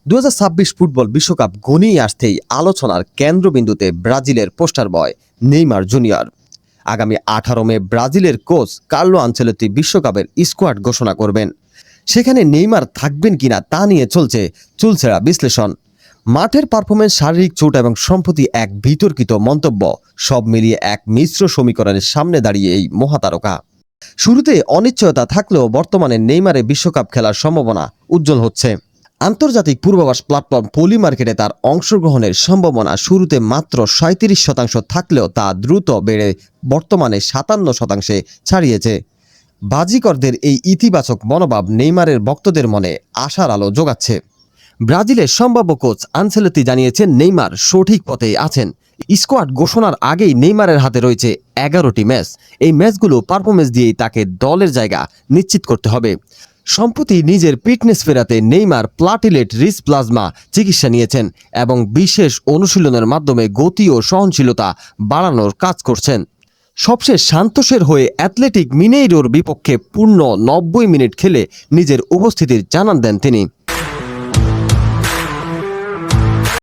2026 football বিশ্বকাপ ঘনিয়ে আসতেই আলোচনার কেন্দ্রবিন্দুতে ব্রাজিলের পোস্টার বয় নেইমার জুনিয়র। আগামী 18 মে ব্রাজিলের কোচ কার্লো আনচেলত্তি বিশ্বকাপের স্কোয়াড ঘোষণা করবেন। সেখানে নেইমার থাকবেন কিনা তা নিয়ে চলছে চুলচেরা বিশ্লেষণ। মাঠের পারফরমেন্স, শারীরিক চোট এবং সম্প্রতি এক বিতর্কিত মন্তব্য সব মিলিয়ে এক মিশ্র সমীকরণের সামনে দাঁড়িয়ে এই মহাতারকা। শুরুতে অনিশ্চয়তা থাকলেও বর্তমানে নেইমারে বিশ্বকাপ খেলার সম্ভাবনা উজ্জ্বল হচ্ছে। আন্তর্জাতিক পূর্বাভাস প্ল্যাটফর্ম পলি মার্কেটে তার অংশগ্রহণের সম্ভাবনা শুরুতে মাত্র 37% থাকলেও তা দ্রুত বেড়ে বর্তমানে 57% ছাড়িয়েছে। বাজিকরদের এই ইতিবাচক মনোভাব নেইমারের ভক্তদের মনে আশার আলো যোগাচ্ছে। ব্রাজিলের সম্ভাব্য কোচ আনচেলত্তি জানিয়েছেন নেইমার সঠিক পথে আছেন। স্কোয়াড ঘোষণার আগেই নেইমারের হাতে রয়েছে 11টি ম্যাচ। এই ম্যাচগুলো পারফরমেন্স দিয়েই তাকে দলের জায়গা নিশ্চিত করতে হবে। সম্প্রতি নিজের ফিটনেস ফেরাতে নেইমার প্লাটিলেট রিচ প্লাজমা চিকিৎসা নিয়েছেন এবং বিশেষ অনুশীলনের মাধ্যমে গতি ও সহনশীলতা বাড়ানোর কাজ করছেন। সবশেষ সান্তোসের হয়ে অ্যাথলেটিক মিনেইরোর বিপক্ষে পূর্ণ 90 মিনিট খেলে নিজের উপস্থিতির জানান দেন তিনি।